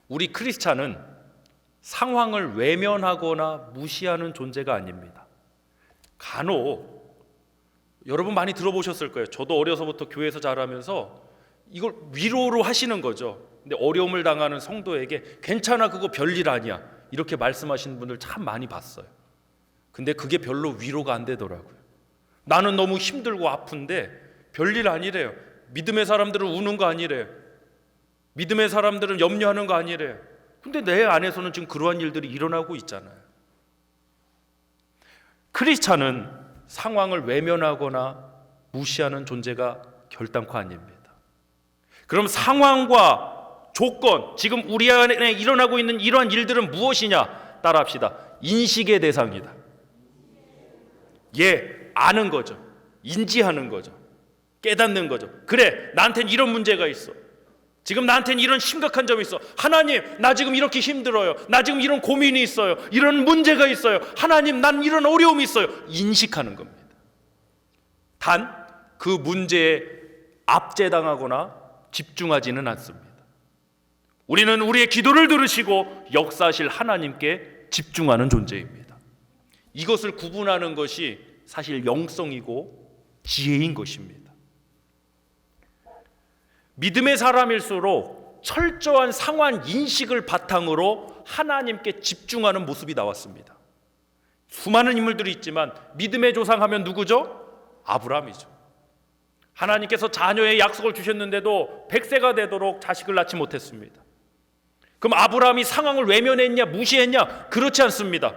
우리 크리스찬은 상황을 외면하거나 무시하는 존재가 아닙니다. 간혹 여러분 많이 들어보셨을 거예요. 저도 어려서부터 교회에서 자라면서 이걸 위로로 하시는 거죠. 근데 어려움을 당하는 성도에게 괜찮아, 그거 별일 아니야, 이렇게 말씀하시는 분들 참 많이 봤어요. 근데 그게 별로 위로가 안 되더라고요. 나는 너무 힘들고 아픈데 별일 아니래요. 믿음의 사람들은 우는 거 아니래요. 믿음의 사람들은 염려하는 거 아니래요. 근데 내 안에서는 지금 그러한 일들이 일어나고 있잖아요. 크리스찬은 상황을 외면하거나 무시하는 존재가 결단코 아닙니다. 그럼 상황과 조건, 지금 우리 안에 일어나고 있는 이러한 일들은 무엇이냐? 따라합시다. 인식의 대상이다. 아는 거죠. 인지하는 거죠. 깨닫는 거죠. 그래, 나한테는 이런 문제가 있어. 지금 나한테는 이런 심각한 점이 있어. 하나님, 나 지금 이렇게 힘들어요. 나 지금 이런 고민이 있어요. 이런 문제가 있어요. 하나님, 난 이런 어려움이 있어요. 인식하는 겁니다. 단 그 문제에 압제당하거나 집중하지는 않습니다. 우리는 우리의 기도를 들으시고 역사하실 하나님께 집중하는 존재입니다. 이것을 구분하는 것이 사실 영성이고 지혜인 것입니다. 믿음의 사람일수록 철저한 상황 인식을 바탕으로 하나님께 집중하는 모습이 나왔습니다. 수많은 인물들이 있지만 믿음의 조상하면 누구죠? 아브라함이죠. 하나님께서 자녀의 약속을 주셨는데도 100세가 되도록 자식을 낳지 못했습니다. 그럼 아브라함이 상황을 외면했냐, 무시했냐? 그렇지 않습니다.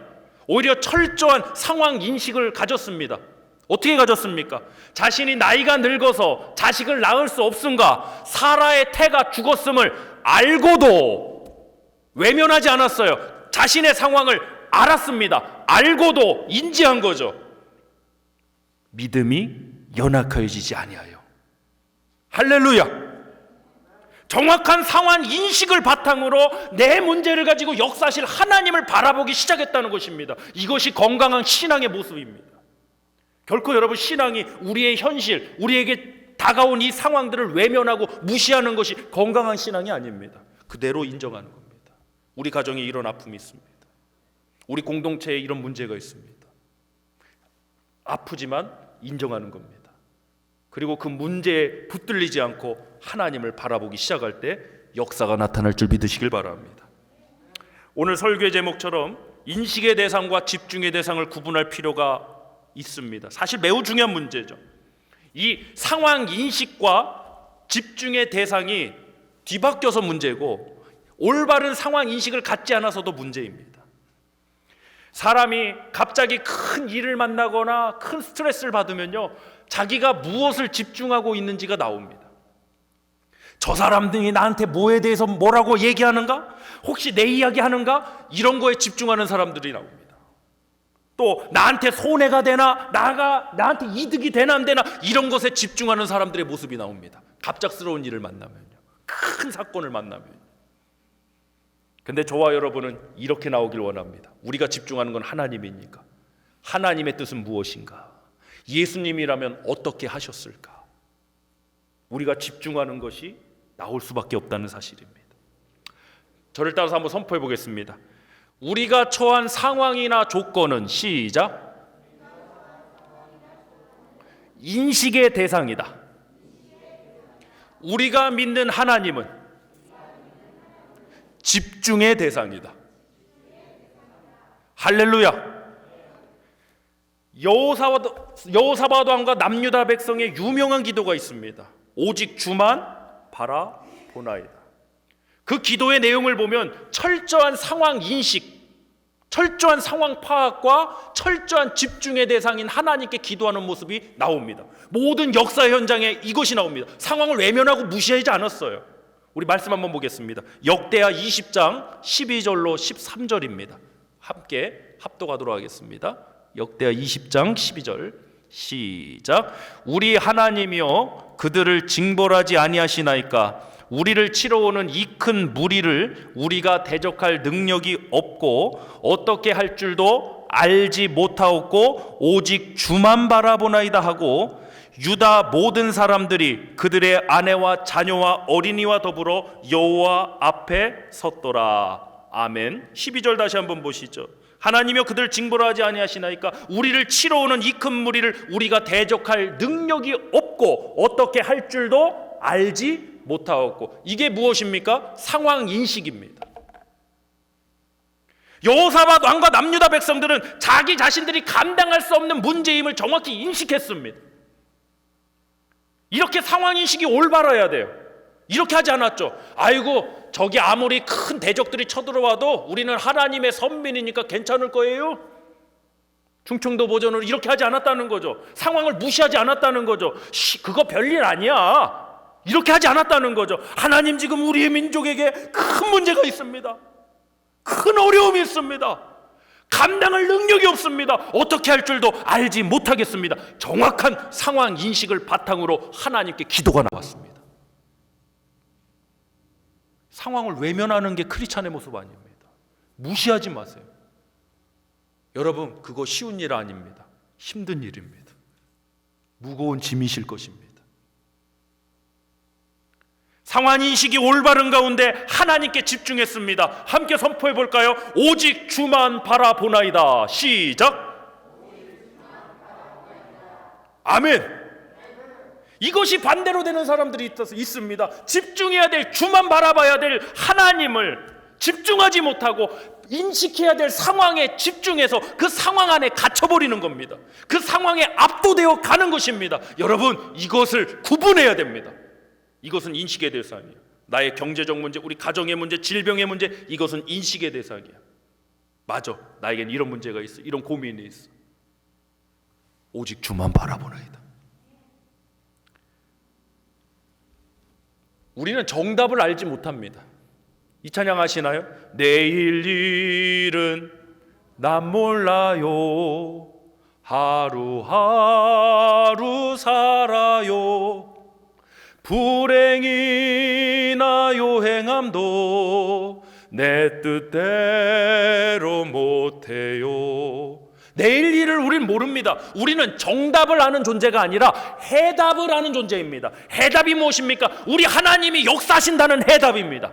오히려 철저한 상황 인식을 가졌습니다. 어떻게 가졌습니까? 자신이 나이가 늙어서 자식을 낳을 수 없음과 사라의 태가 죽었음을 알고도 외면하지 않았어요. 자신의 상황을 알았습니다. 알고도 인지한 거죠. 믿음이 연약하여지지 아니하여. 할렐루야. 정확한 상황 인식을 바탕으로 내 문제를 가지고 역사하실 하나님을 바라보기 시작했다는 것입니다. 이것이 건강한 신앙의 모습입니다. 결코 여러분, 신앙이 우리의 현실, 우리에게 다가온 이 상황들을 외면하고 무시하는 것이 건강한 신앙이 아닙니다. 그대로 인정하는 겁니다. 우리 가정에 이런 아픔이 있습니다. 우리 공동체에 이런 문제가 있습니다. 아프지만 인정하는 겁니다. 그리고 그 문제에 붙들리지 않고 하나님을 바라보기 시작할 때 역사가 나타날 줄 믿으시길 바랍니다. 오늘 설교의 제목처럼 인식의 대상과 집중의 대상을 구분할 필요가 있습니다. 사실 매우 중요한 문제죠. 이 상황 인식과 집중의 대상이 뒤바뀌어서 문제고 올바른 상황 인식을 갖지 않아서도 문제입니다. 사람이 갑자기 큰 일을 만나거나 큰 스트레스를 받으면요, 자기가 무엇을 집중하고 있는지가 나옵니다. 저 사람들이 나한테 뭐에 대해서 뭐라고 얘기하는가? 혹시 내 이야기 하는가? 이런 거에 집중하는 사람들이 나옵니다. 또 나한테 손해가 되나? 나한테 이득이 되나 안 되나? 이런 것에 집중하는 사람들의 모습이 나옵니다. 갑작스러운 일을 만나면요, 큰 사건을 만나면. 근데 저와 여러분은 이렇게 나오길 원합니다. 우리가 집중하는 건 하나님이니까. 하나님의 뜻은 무엇인가? 예수님이라면 어떻게 하셨을까? 우리가 집중하는 것이 나올 수밖에 없다는 사실입니다. 저를 따라서 한번 선포해 보겠습니다. 우리가 처한 상황이나 조건은 시작, 인식의 대상이다. 우리가 믿는 하나님은 집중의 대상이다. 할렐루야. 여호사밧 왕과 남유다 백성의 유명한 기도가 있습니다. 오직 주만 바라보나이다. 그 기도의 내용을 보면 철저한 상황 인식, 철저한 상황 파악과 철저한 집중의 대상인 하나님께 기도하는 모습이 나옵니다. 모든 역사 현장에 이것이 나옵니다. 상황을 외면하고 무시하지 않았어요. 우리 말씀 한번 보겠습니다. 역대하 20장 12절로 13절입니다. 함께 합독하도록 하겠습니다. 역대하 20장 12절 시작. 우리 하나님이여 그들을 징벌하지 아니하시나이까? 우리를 치러오는 이 큰 무리를 우리가 대적할 능력이 없고 어떻게 할 줄도 알지 못하옵고 오직 주만 바라보나이다 하고 유다 모든 사람들이 그들의 아내와 자녀와 어린이와 더불어 여호와 앞에 섰더라. 아멘. 12절 다시 한번 보시죠. 하나님이여 그들 징벌하지 아니하시나이까. 우리를 치러 오는 이 큰 무리를 우리가 대적할 능력이 없고 어떻게 할 줄도 알지 못하였고. 이게 무엇입니까? 상황 인식입니다. 여호사밧 왕과 남유다 백성들은 자기 자신들이 감당할 수 없는 문제임을 정확히 인식했습니다. 이렇게 상황 인식이 올바라야 돼요. 이렇게 하지 않았죠. 아이고 저기 아무리 큰 대적들이 쳐들어와도 우리는 하나님의 선민이니까 괜찮을 거예요. 충청도 버전으로 이렇게 하지 않았다는 거죠. 상황을 무시하지 않았다는 거죠. 그거 별일 아니야. 이렇게 하지 않았다는 거죠. 하나님 지금 우리의 민족에게 큰 문제가 있습니다. 큰 어려움이 있습니다. 감당할 능력이 없습니다. 어떻게 할 줄도 알지 못하겠습니다. 정확한 상황 인식을 바탕으로 하나님께 기도가 나왔습니다. 상황을 외면하는 게 크리스찬의 모습 아닙니다. 무시하지 마세요. 여러분, 그거 쉬운 일 아닙니다. 힘든 일입니다. 무거운 짐이실 것입니다. 상황 인식이 올바른 가운데 하나님께 집중했습니다. 함께 선포해 볼까요? 오직 주만 바라보나이다. 시작. 아멘. 이것이 반대로 되는 사람들이 있습니다. 집중해야 될, 주만 바라봐야 될 하나님을 집중하지 못하고 인식해야 될 상황에 집중해서 그 상황 안에 갇혀버리는 겁니다. 그 상황에 압도되어 가는 것입니다. 여러분, 이것을 구분해야 됩니다. 이것은 인식의 대상이에요. 나의 경제적 문제, 우리 가정의 문제, 질병의 문제, 이것은 인식의 대상이야. 맞아, 나에겐 이런 문제가 있어, 이런 고민이 있어. 오직 주만 바라보나이다. 우리는 정답을 알지 못합니다. 이 찬양 아시나요? 내일 일은 난 몰라요. 하루하루 살아요. 불행이나 요행함도 내 뜻대로 못해요. 내일 일을 우린 모릅니다. 우리는 정답을 아는 존재가 아니라 해답을 아는 존재입니다. 해답이 무엇입니까? 우리 하나님이 역사하신다는 해답입니다.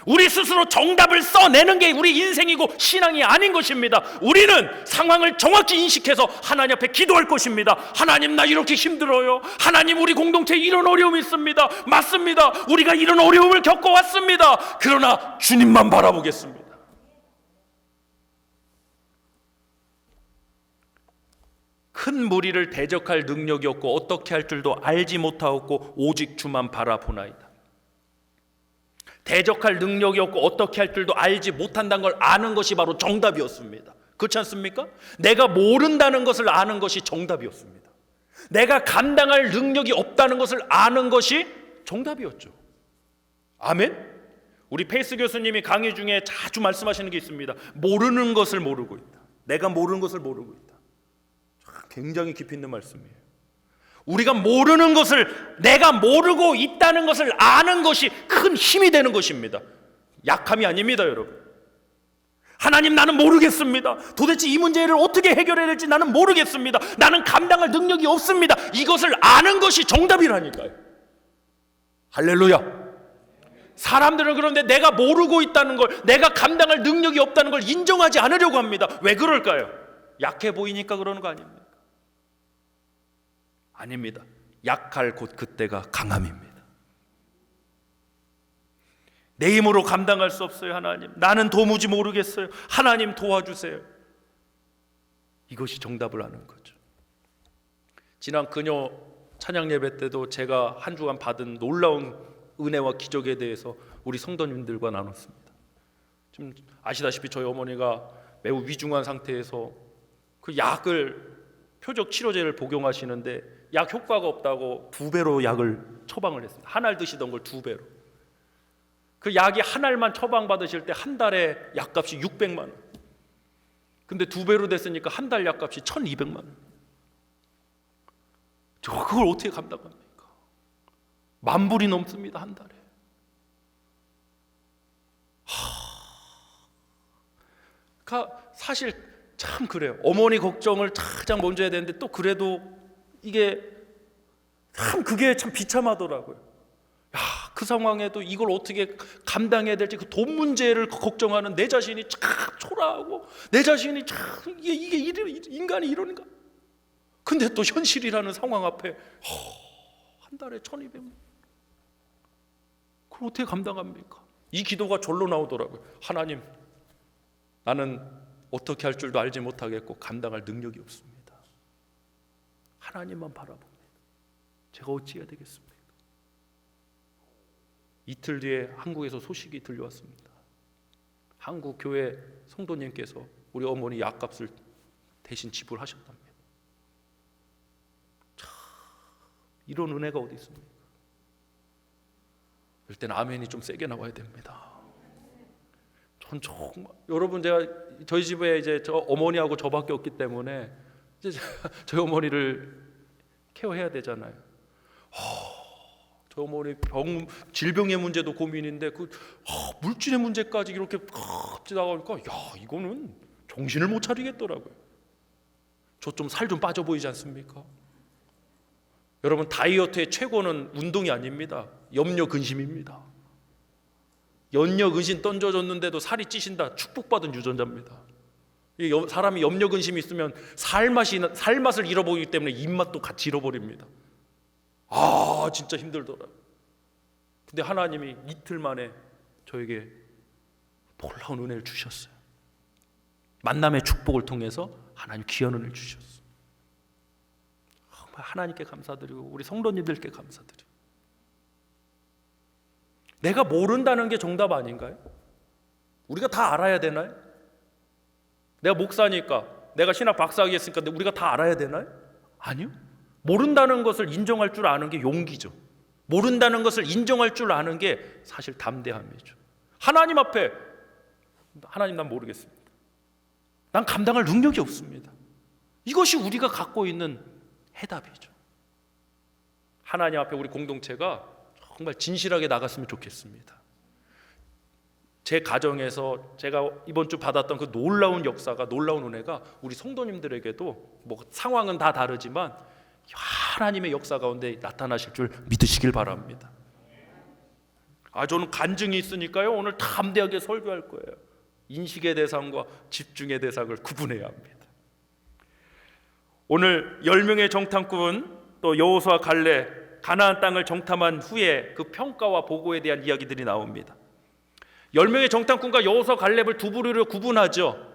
우리 스스로 정답을 써내는 게 우리 인생이고 신앙이 아닌 것입니다. 우리는 상황을 정확히 인식해서 하나님 앞에 기도할 것입니다. 하나님, 나 이렇게 힘들어요. 하나님, 우리 공동체에 이런 어려움이 있습니다. 맞습니다. 우리가 이런 어려움을 겪어왔습니다. 그러나 주님만 바라보겠습니다. 큰 무리를 대적할 능력이 없고 어떻게 할 줄도 알지 못하였고 오직 주만 바라보나이다. 대적할 능력이 없고 어떻게 할 줄도 알지 못한다는 걸 아는 것이 바로 정답이었습니다. 그렇지 않습니까? 내가 모른다는 것을 아는 것이 정답이었습니다. 내가 감당할 능력이 없다는 것을 아는 것이 정답이었죠. 아멘? 우리 페이스 교수님이 강의 중에 자주 말씀하시는 게 있습니다. 모르는 것을 모르고 있다. 내가 모르는 것을 모르고 있다. 굉장히 깊이 있는 말씀이에요. 우리가 모르는 것을, 내가 모르고 있다는 것을 아는 것이 큰 힘이 되는 것입니다. 약함이 아닙니다, 여러분. 하나님, 나는 모르겠습니다. 도대체 이 문제를 어떻게 해결해야 될지 나는 모르겠습니다. 나는 감당할 능력이 없습니다. 이것을 아는 것이 정답이라니까요. 할렐루야. 사람들은 그런데 내가 모르고 있다는 걸, 내가 감당할 능력이 없다는 걸 인정하지 않으려고 합니다. 왜 그럴까요? 약해 보이니까 그러는 거 아닙니까? 아닙니다. 약할 곧 그때가 강함입니다. 내 힘으로 감당할 수 없어요. 하나님, 나는 도무지 모르겠어요. 하나님 도와주세요. 이것이 정답을 아는 거죠. 지난 금요 찬양 예배 때도 제가 한 주간 받은 놀라운 은혜와 기적에 대해서 우리 성도님들과 나눴습니다. 지금 아시다시피 저희 어머니가 매우 위중한 상태에서 그 약을, 표적 치료제를 복용하시는데 약 효과가 없다고 2배로 약을 처방을 했습니다. 한 알 드시던 걸 2배로. 그 약이 한 알만 처방받으실 때 한 달에 약값이 600만 원. 근데 2배로 됐으니까 한 달 약값이 1200만 원. 저 그걸 어떻게 감당합니까? 10,000불이 넘습니다, 한 달에. 사실 참 그래요. 어머니 걱정을 가장 먼저 해야 되는데 또 그래도 이게 참 그게 참 비참하더라고요. 야, 그 상황에도 이걸 어떻게 감당해야 될지 그 돈 문제를 걱정하는 내 자신이 참 초라하고, 내 자신이 참 이게 인간이 이러는가. 근데 또 현실이라는 상황 앞에 한 달에 1,200만, 그걸 어떻게 감당합니까? 이 기도가 절로 나오더라고요. 하나님, 나는 어떻게 할 줄도 알지 못하겠고 감당할 능력이 없습니다. 하나님만 바라봅니다. 제가 어찌해야 되겠습니까? 이틀 뒤에 한국에서 소식이 들려왔습니다. 한국 교회 성도님께서 우리 어머니 약값을 대신 지불하셨답니다. 참, 이런 은혜가 어디 있습니까? 이럴 때는 아멘이 좀 세게 나와야 됩니다. 전 정말, 여러분, 제가 저희 집에 이제 저 어머니하고 저밖에 없기 때문에 이제 저희 어머니를 케어해야 되잖아요. 저 어머니 질병의 문제도 고민인데 물질의 문제까지 이렇게 같이 나가니까 야, 이거는 정신을 못 차리겠더라고요. 저 좀 살 좀 빠져 보이지 않습니까? 여러분, 다이어트의 최고는 운동이 아닙니다. 염려 근심입니다. 염려 근심 던져줬는데도 살이 찌신다, 축복받은 유전자입니다. 사람이 염려 근심이 있으면 살맛을 잃어버리기 때문에 입맛도 같이 잃어버립니다. 진짜 힘들더라고요. 근데 하나님이 이틀 만에 저에게 놀라운 은혜를 주셨어요. 만남의 축복을 통해서 하나님 귀한 은혜를 주셨어요. 정말 하나님께 감사드리고 우리 성도님들께 감사드리고. 내가 모른다는 게 정답 아닌가요? 우리가 다 알아야 되나요? 내가 목사니까, 내가 신학 박사학위 했으니까 우리가 다 알아야 되나요? 아니요. 모른다는 것을 인정할 줄 아는 게 용기죠. 모른다는 것을 인정할 줄 아는 게 사실 담대함이죠. 하나님 앞에, 하나님, 난 모르겠습니다. 난 감당할 능력이 없습니다. 이것이 우리가 갖고 있는 해답이죠. 하나님 앞에 우리 공동체가 정말 진실하게 나갔으면 좋겠습니다. 제 가정에서 제가 이번 주 받았던 그 놀라운 역사가, 놀라운 은혜가 우리 성도님들에게도 뭐 상황은 다 다르지만 하나님의 역사 가운데 나타나실 줄 믿으시길 바랍니다. 저는 간증이 있으니까요, 오늘 담대하게 설교할 거예요. 인식의 대상과 집중의 대상을 구분해야 합니다. 오늘 10명의 정탐꾼, 또 여호수아 갈렙, 가나안 땅을 정탐한 후에 그 평가와 보고에 대한 이야기들이 나옵니다. 10명의 정탐꾼과 여호수아 갈렙을 두 부류로 구분하죠.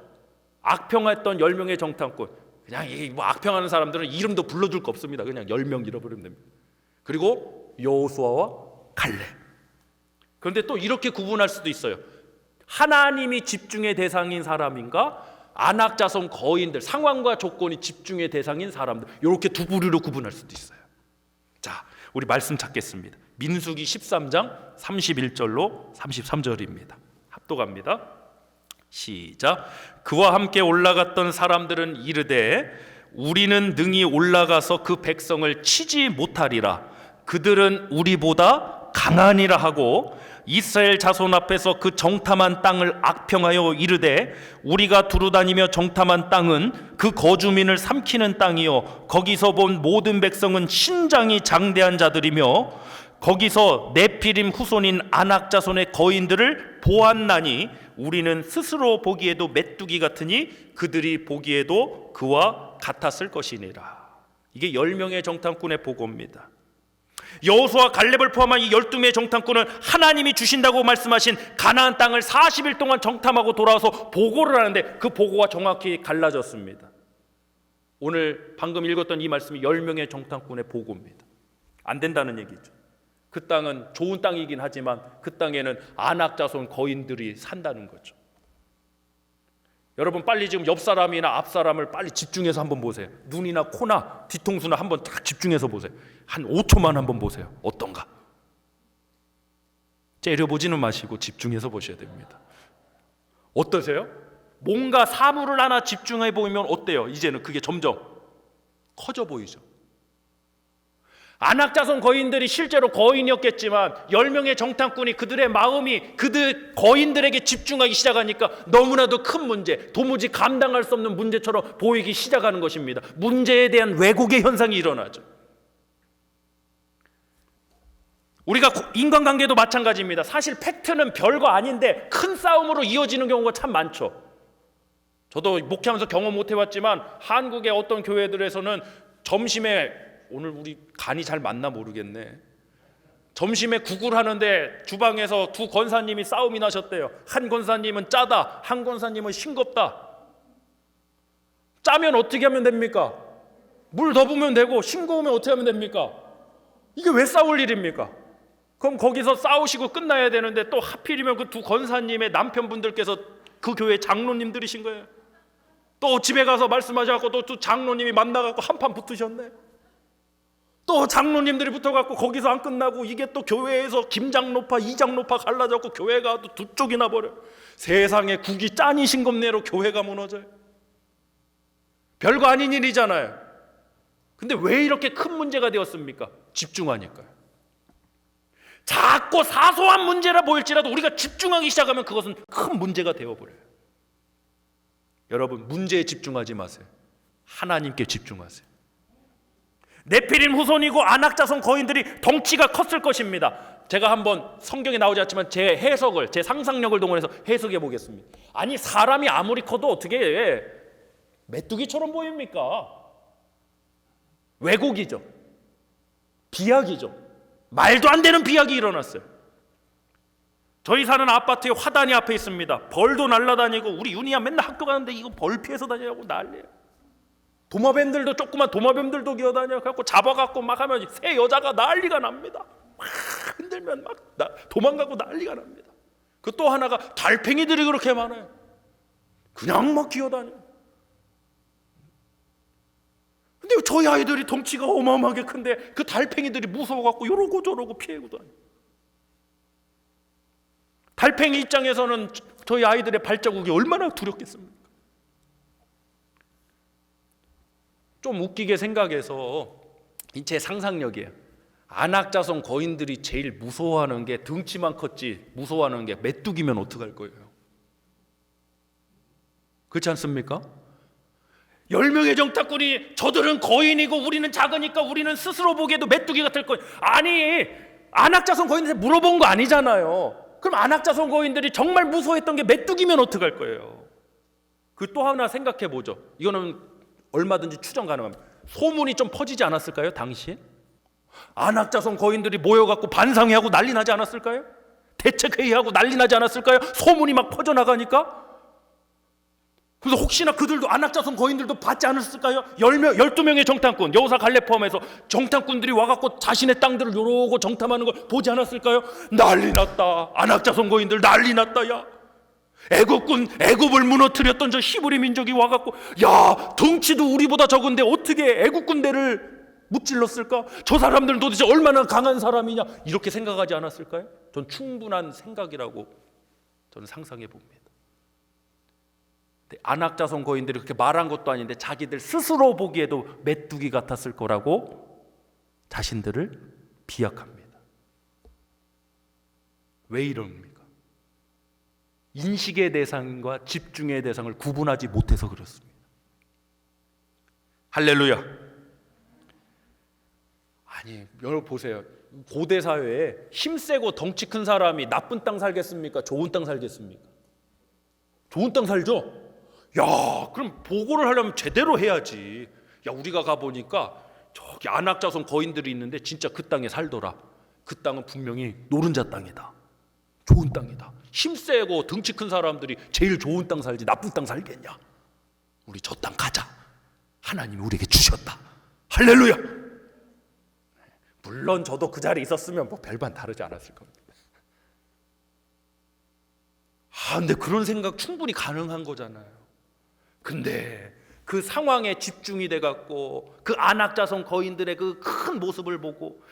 악평했던 10명의 정탐꾼, 그냥 뭐 악평하는 사람들은 이름도 불러줄 거 없습니다. 그냥 10명 잃어버리면 됩니다. 그리고 여호수아와 갈렙. 그런데 또 이렇게 구분할 수도 있어요. 하나님이 집중의 대상인 사람인가, 안악자손 거인들, 상황과 조건이 집중의 대상인 사람들, 이렇게 두 부류로 구분할 수도 있어요. 자, 우리 말씀 찾겠습니다. 민수기 13장 31절로 33절입니다. 합독합니다. 시작. 그와 함께 올라갔던 사람들은 이르되 우리는 능히 올라가서 그 백성을 치지 못하리라. 그들은 우리보다 강하니라 하고 이스라엘 자손 앞에서 그 정탐한 땅을 악평하여 이르되 우리가 두루다니며 정탐한 땅은 그 거주민을 삼키는 땅이요 거기서 본 모든 백성은 신장이 장대한 자들이며 거기서 네피림 후손인 아낙 자손의 거인들을 보았나니 우리는 스스로 보기에도 메뚜기 같으니 그들이 보기에도 그와 같았을 것이니라. 이게 10명의 정탐꾼의 보고입니다. 여호수아 갈렙을 포함한 이 12명의 정탐꾼은 하나님이 주신다고 말씀하신 가나안 땅을 40일 동안 정탐하고 돌아와서 보고를 하는데 그 보고가 정확히 갈라졌습니다. 오늘 방금 읽었던 이 말씀이 10명의 정탐꾼의 보고입니다. 안 된다는 얘기죠. 그 땅은 좋은 땅이긴 하지만 그 땅에는 아낙 자손 거인들이 산다는 거죠. 여러분, 빨리 지금 옆 사람이나 앞 사람을 빨리 집중해서 한번 보세요. 눈이나 코나 뒤통수나 한번 딱 집중해서 보세요. 한 5초만 한번 보세요. 어떤가? 째려보지는 마시고 집중해서 보셔야 됩니다. 어떠세요? 뭔가 사물을 하나 집중해 보이면 어때요? 이제는 그게 점점 커져 보이죠. 아낙자손 거인들이 실제로 거인이었겠지만 10명의 정탐꾼이 그들의 마음이 그들 거인들에게 집중하기 시작하니까 너무나도 큰 문제, 도무지 감당할 수 없는 문제처럼 보이기 시작하는 것입니다. 문제에 대한 왜곡의 현상이 일어나죠. 우리가 인간관계도 마찬가지입니다. 사실 팩트는 별거 아닌데 큰 싸움으로 이어지는 경우가 참 많죠. 저도 목회하면서 경험 못 해봤지만 한국의 어떤 교회들에서는 점심에, 오늘 우리 간이 잘 맞나 모르겠네, 점심에 국을 하는데 주방에서 두 권사님이 싸움이 나셨대요. 한 권사님은 짜다, 한 권사님은 싱겁다. 짜면 어떻게 하면 됩니까? 물 더 부으면 되고, 싱거우면 어떻게 하면 됩니까? 이게 왜 싸울 일입니까? 그럼 거기서 싸우시고 끝나야 되는데 또 하필이면 그 두 권사님의 남편분들께서 그 교회 장로님들이신 거예요. 또 집에 가서 말씀하셔갖고 또 장로님이 만나갖고 한판 붙으셨네. 또 장로님들이 붙어갖고 거기서 안 끝나고 이게 또 교회에서 김장로파 이장로파 갈라져갖고 교회가 또 두 쪽이 나버려. 세상에 국이 짠이 싱겁네로 교회가 무너져요. 별거 아닌 일이잖아요. 근데 왜 이렇게 큰 문제가 되었습니까? 집중하니까요. 작고 사소한 문제라 보일지라도 우리가 집중하기 시작하면 그것은 큰 문제가 되어버려요. 여러분, 문제에 집중하지 마세요. 하나님께 집중하세요. 네피림 후손이고 안악자손 거인들이 덩치가 컸을 것입니다. 제가 한번 성경에 나오지 않지만 제 해석을, 제 상상력을 동원해서 해석해 보겠습니다. 아니, 사람이 아무리 커도 어떻게 메뚜기처럼 보입니까? 왜곡이죠. 비약이죠. 말도 안 되는 비약이 일어났어요. 저희 사는 아파트에 화단이 앞에 있습니다. 벌도 날아다니고, 우리 윤희야 맨날 학교 가는데 이거 벌 피해서 다니라고 난리예요. 도마뱀들도, 조그만 도마뱀들도 기어다녀갖고 잡아갖고 막 하면 새 여자가 난리가 납니다. 막 흔들면 막 도망가고 난리가 납니다. 그 또 하나가 달팽이들이 그렇게 많아요. 그냥 막 기어다녀요. 근데 저희 아이들이 덩치가 어마어마하게 큰데 그 달팽이들이 무서워갖고 요러고 저러고 피하고 다녀요. 달팽이 입장에서는 저희 아이들의 발자국이 얼마나 두렵겠습니까? 좀 웃기게 생각해서, 제 상상력이에요. 안악자손 거인들이 제일 무서워하는 게, 등치만 컸지 무서워하는 게 메뚜기면 어떡할 거예요? 그렇지 않습니까? 10명의 정탐꾼이 저들은 거인이고 우리는 작으니까 우리는 스스로 보기에도 메뚜기 같을 거예요. 아니, 안악자손 거인들한테 물어본 거 아니잖아요. 그럼 안악자손 거인들이 정말 무서워했던 게 메뚜기면 어떡할 거예요? 그 또 하나 생각해 보죠. 이거는 얼마든지 추정 가능합니다. 소문이 좀 퍼지지 않았을까요? 당시에 안악자손 거인들이 모여갖고 반상회하고 난리 나지 않았을까요? 대책회의하고 난리 나지 않았을까요? 소문이 막 퍼져나가니까. 그래서 혹시나 그들도, 안악자손 거인들도 받지 않았을까요? 12명의 정탐꾼, 여호사 갈렙 포함해서 정탐꾼들이 와갖고 자신의 땅들을 요러고 정탐하는 걸 보지 않았을까요? 난리 났다, 안악자손 거인들 난리 났다. 야, 애굽을 무너뜨렸던 저 히브리 민족이 와갖고, 야, 덩치도 우리보다 적은데 어떻게 애굽 군대를 무찔렀을까? 저 사람들은 도대체 얼마나 강한 사람이냐, 이렇게 생각하지 않았을까요? 전 충분한 생각이라고 저는 상상해 봅니다. 안악자손 거인들이 그렇게 말한 것도 아닌데 자기들 스스로 보기에도 메뚜기 같았을 거라고 자신들을 비약합니다. 왜 이럽니까? 인식의 대상과 집중의 대상을 구분하지 못해서 그렇습니다. 할렐루야. 아니, 여러분 보세요. 고대 사회에 힘세고 덩치 큰 사람이 나쁜 땅 살겠습니까? 좋은 땅 살겠습니까? 좋은 땅 살죠? 야, 그럼 보고를 하려면 제대로 해야지. 야, 우리가 가보니까 저기 안악자손 거인들이 있는데 진짜 그 땅에 살더라. 그 땅은 분명히 노른자 땅이다. 좋은 땅이다. 힘세고 등치 큰 사람들이 제일 좋은 땅 살지 나쁜 땅 살겠냐. 우리 저 땅 가자. 하나님이 우리에게 주셨다. 할렐루야. 물론 저도 그 자리에 있었으면 뭐 별반 다르지 않았을 겁니다. 근데 그런 생각 충분히 가능한 거잖아요. 근데 그 상황에 집중이 돼갖고 그 안악자손 거인들의 그 큰 모습을 보고,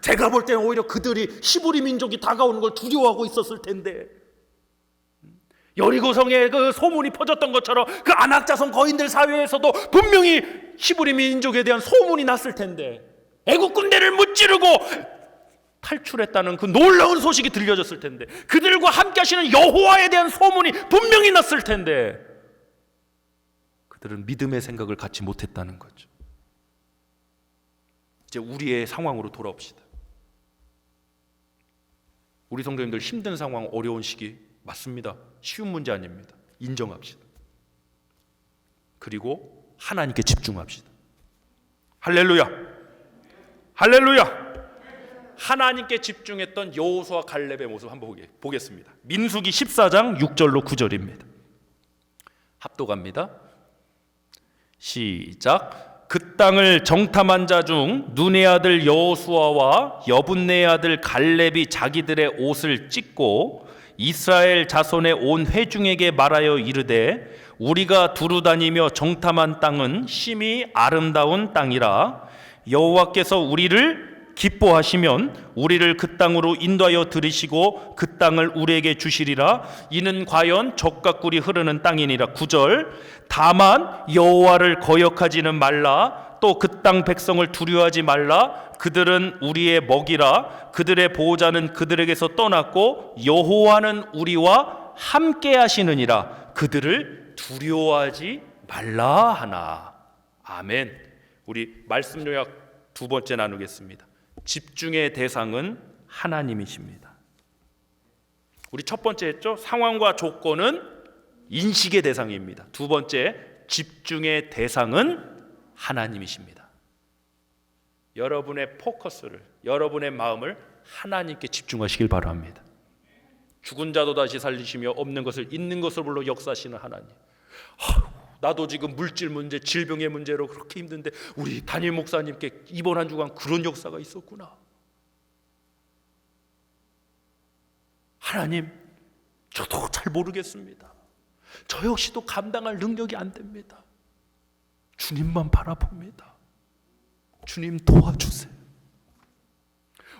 제가 볼 때는 오히려 그들이 히브리 민족이 다가오는 걸 두려워하고 있었을 텐데, 여리고성에 그 소문이 퍼졌던 것처럼 그 안악자손 거인들 사회에서도 분명히 히브리 민족에 대한 소문이 났을 텐데, 애국 군대를 무찌르고 탈출했다는 그 놀라운 소식이 들려졌을 텐데, 그들과 함께 하시는 여호와에 대한 소문이 분명히 났을 텐데, 그들은 믿음의 생각을 갖지 못했다는 거죠. 이제 우리의 상황으로 돌아옵시다. 우리 성도님들 힘든 상황, 어려운 시기 맞습니다. 쉬운 문제 아닙니다. 인정합시다. 그리고 하나님께 집중합시다. 할렐루야, 할렐루야. 하나님께 집중했던 여호수아 갈렙의 모습 한번 보겠습니다. 민수기 14장 6절로 9절입니다. 합독합니다. 시작. 그 땅을 정탐한 자 중 눈의 아들 여호수아와 여분네의 아들 갈렙이 자기들의 옷을 찢고 이스라엘 자손의 온 회중에게 말하여 이르되 우리가 두루 다니며 정탐한 땅은 심히 아름다운 땅이라 여호와께서 우리를 기뻐하시면 우리를 그 땅으로 인도하여 들이시고 그 땅을 우리에게 주시리라. 이는 과연 젖과 꿀이 흐르는 땅이니라. 9절. 다만 여호와를 거역하지는 말라. 또 그 땅 백성을 두려워하지 말라. 그들은 우리의 먹이라. 그들의 보호자는 그들에게서 떠났고 여호와는 우리와 함께 하시느니라. 그들을 두려워하지 말라 하나. 아멘. 우리 말씀 요약 두 번째 나누겠습니다. 집중의 대상은 하나님이십니다. 우리 첫 번째 했죠? 상황과 조건은 인식의 대상입니다. 두 번째, 집중의 대상은 하나님이십니다. 여러분의 포커스를, 여러분의 마음을 하나님께 집중하시길 바랍니다. 죽은 자도 다시 살리시며 없는 것을 있는 것으로 불러 역사하시는 하나님. 나도 지금 물질 문제, 질병의 문제로 그렇게 힘든데 우리 담임 목사님께 이번 한 주간 그런 역사가 있었구나. 하나님, 저도 잘 모르겠습니다. 저 역시도 감당할 능력이 안 됩니다. 주님만 바라봅니다. 주님 도와주세요.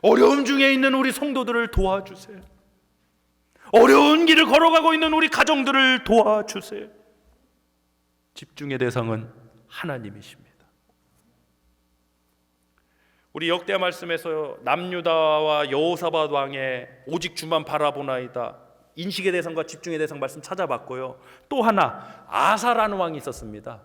어려움 중에 있는 우리 성도들을 도와주세요. 어려운 길을 걸어가고 있는 우리 가정들을 도와주세요. 집중의 대상은 하나님이십니다. 우리 역대하 말씀에서 남유다와 여호사밧 왕의 오직 주만 바라보나이다, 인식의 대상과 집중의 대상 말씀 찾아봤고요. 또 하나 아사라는 왕이 있었습니다.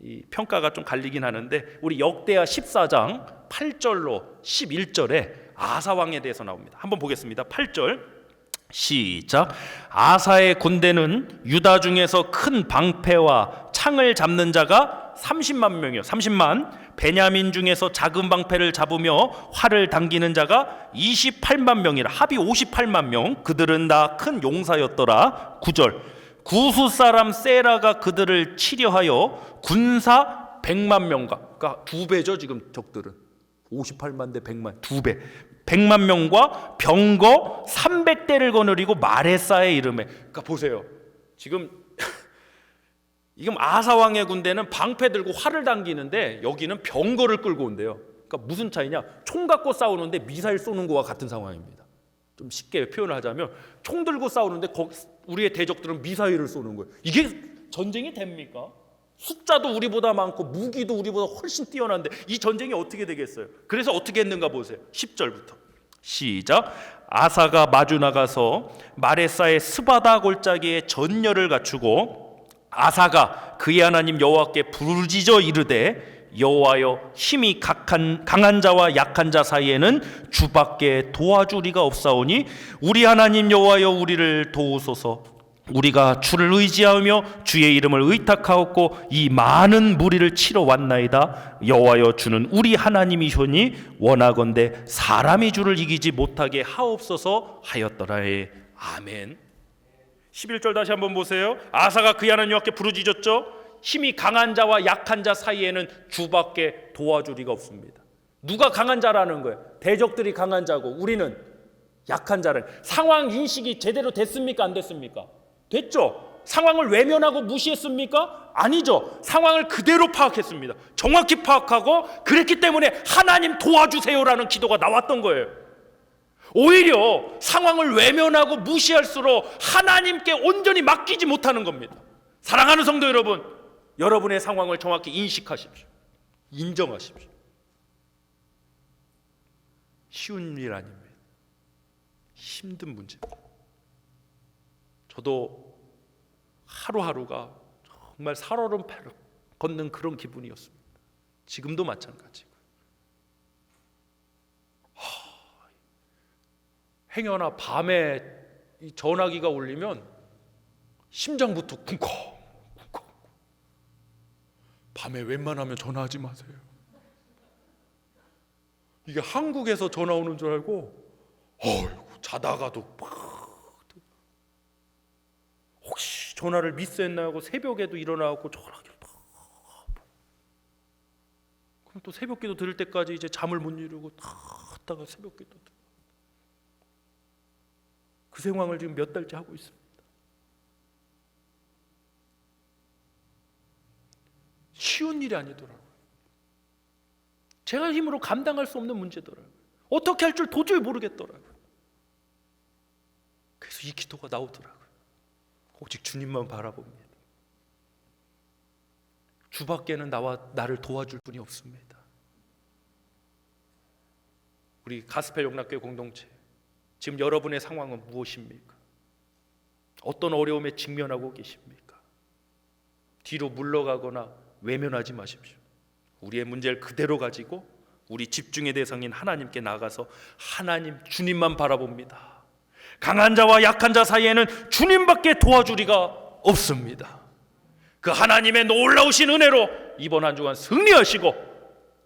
이 평가가 좀 갈리긴 하는데 우리 역대하 14장 8절로 11절에 아사 왕에 대해서 나옵니다. 한번 보겠습니다. 8절 시작. 아사의 군대는 유다 중에서 큰 방패와 창을 잡는 자가 30만 명이요. 30만. 베냐민 중에서 작은 방패를 잡으며 활을 당기는 자가 28만 명이라. 합이 58만 명. 그들은 다 큰 용사였더라. 9절. 구수 사람 세라가 그들을 치려하여 군사 100만 명과, 그러니까 두 배죠. 지금 적들은 58만 대 100만, 두 배. 100만 명과 병거 300대를 거느리고 마레사의 이름에. 그러니까 보세요. 지금 아사왕의 군대는 방패 들고 활을 당기는데 여기는 병거를 끌고 온대요. 그러니까 무슨 차이냐? 총 갖고 싸우는데 미사일 쏘는 거와 같은 상황입니다. 좀 쉽게 표현을 하자면 총 들고 싸우는데 우리의 대적들은 미사일을 쏘는 거예요. 이게 전쟁이 됩니까? 숫자도 우리보다 많고 무기도 우리보다 훨씬 뛰어난데 이 전쟁이 어떻게 되겠어요? 그래서 어떻게 했는가 보세요. 10절부터 시작. 아사가 마주 나가서 마레사의 스바다 골짜기에 전열을 갖추고 아사가 그의 하나님 여호와께 부르짖어 이르되 여호와여, 힘이 강한 자와 약한 자 사이에는 주밖에 도와주리가 없사오니 우리 하나님 여호와여, 우리를 도우소서. 우리가 주를 의지하며 주의 이름을 의탁하였고 이 많은 무리를 치러 왔나이다. 여호와여, 주는 우리 하나님이시오니 원하건대 사람이 주를 이기지 못하게 하옵소서 하였더라에. 아멘. 11절 다시 한번 보세요. 아사가 그의 하나님 여호와께 부르짖었죠. 힘이 강한 자와 약한 자 사이에는 주밖에 도와주리가 없습니다. 누가 강한 자라는 거예요? 대적들이 강한 자고 우리는 약한 자라는. 상황 인식이 제대로 됐습니까? 안 됐습니까? 됐죠. 상황을 외면하고 무시했습니까? 아니죠. 상황을 그대로 파악했습니다. 정확히 파악하고 그랬기 때문에 하나님 도와주세요라는 기도가 나왔던 거예요. 오히려 상황을 외면하고 무시할수록 하나님께 온전히 맡기지 못하는 겁니다. 사랑하는 성도 여러분, 여러분의 상황을 정확히 인식하십시오. 인정하십시오. 쉬운 일 아닙니다. 힘든 문제입니다. 저도 하루하루가 정말 살얼음 걷는 그런 기분이었습니다. 지금도 마찬가지고. 행여나 밤에 이 전화기가 울리면 심장부터 쿵쾅 쿵쾅. 밤에 웬만하면 전화하지 마세요. 이게 한국에서 전화 오는 줄 알고 어이구, 자다가도 혹시 전화를 미스했나 하고 새벽에도 일어나고 전화기를 그럼 또 새벽기도 들을 때까지 이제 잠을 못 이루고 하다가 새벽기도 그 상황을 지금 몇 달째 하고 있습니다. 쉬운 일이 아니더라고요. 제가 힘으로 감당할 수 없는 문제더라고요. 어떻게 할 줄 도저히 모르겠더라고요. 그래서 이 기도가 나오더라고요. 오직 주님만 바라봅니다. 주밖에는 나를 도와줄 분이 없습니다. 우리 가스펠 용납교회 공동체, 지금 여러분의 상황은 무엇입니까? 어떤 어려움에 직면하고 계십니까? 뒤로 물러가거나 외면하지 마십시오. 우리의 문제를 그대로 가지고 우리 집중의 대상인 하나님께 나가서 하나님 주님만 바라봅니다. 강한 자와 약한 자 사이에는 주님밖에 도와주리가 없습니다. 그 하나님의 놀라우신 은혜로 이번 한 주간 승리하시고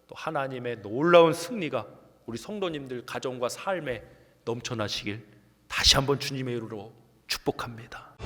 또 하나님의 놀라운 승리가 우리 성도님들 가정과 삶에 넘쳐나시길 다시 한번 주님의 이름으로 축복합니다.